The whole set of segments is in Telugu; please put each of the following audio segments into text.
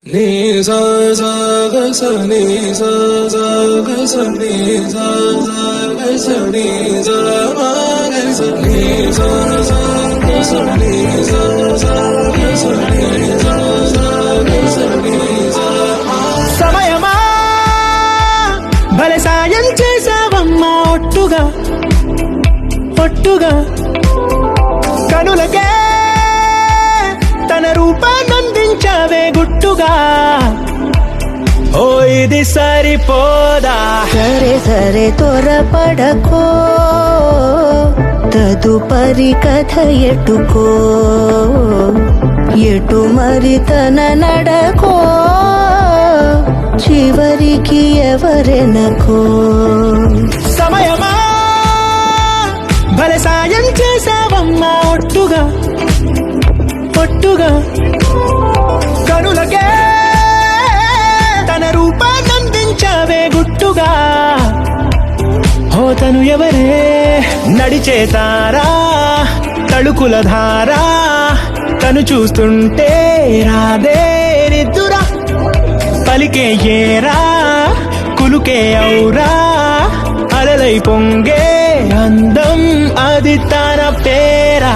నీ సా సా గ స నీ సా సా గ స నీ సా సా గ స నీ సా మా గ స నీ సా సా గ స నీ సా సా గ స నీ సా సా గ స నీ సా మా. సమయమా భలే సాయం చేసావమ్మా ఒట్టుగా ఒట్టుగా కనులకే తన రూపాన్నందించావే గుట్టుగా. ఓ ఇది సరిపోదా, సరే సరే త్వరపడకో, తదుపరి కథ ఎటుకో, ఎటు మరి తన నడకో, చివరికి ఎవరెనకో. సమయమా భలే సాయం చేసావమ్మా ఒట్టుగా ఒట్టుగా కనులకే తన రూపాన్నందించావే గుట్టుగా. ఓ తను ఎవరే నడిచే తారా, తళుకుల ధారా, తను చూస్తుంటే రాదే నిద్దురా, పలికే ఏరా కులుకే ఔరా, అలలై పొంగే అందం అది తన పేరా.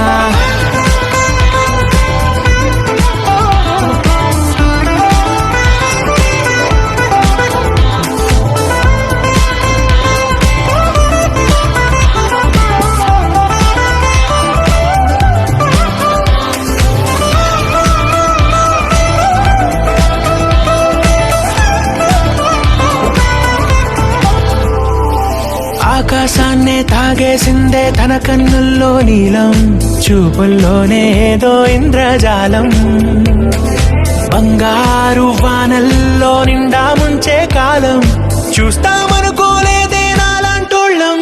ఆకాశాన్నే తాగేసిందే తన కన్నుల్లో నీలం, చూపుల్లోనే ఏదో ఇంద్రజాలం, బంగారు వానల్లో నిండా ముంచే కాలం, చూస్తామనుకోలేదే నాలాంటోళ్ళం.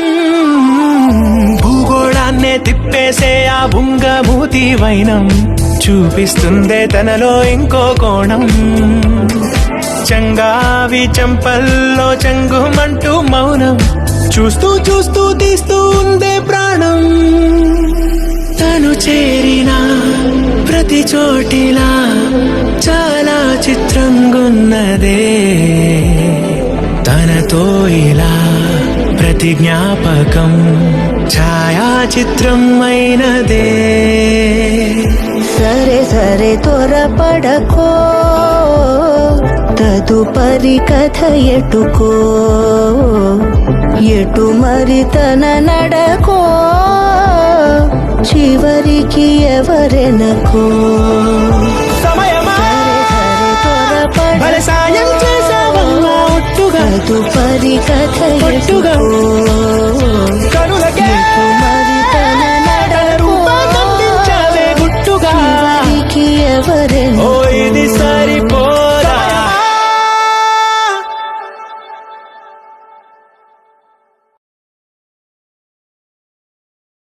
భూగోళాన్నే తిప్పేసే ఆ బుంగమూతి వైనం, చూపిస్తుందే తనలో ఇంకో కోణం, చంగావి చెంపల్లో చెంగుమంటూ మౌనం, చూస్తూ చూస్తూ తీస్తూ ఉందే ప్రాణం. తను చేరిన ప్రతి చోటిలా చాలా చిత్రంగున్నదే, తనతో ఇలా ప్రతి జ్ఞాపకం ఛాయాచిత్రం అయినదే. సరే సరే త్వరపడకో, తదుపరి కథ ఎటుకో, ఎటు మరి తన నడకో, చివరికి ఎవరెనకో. సమయమా సరే భలే సాయం చేసావమ్మా ఒట్టుగా తదుపరి కథ ఒట్టుగా ఎటుకో,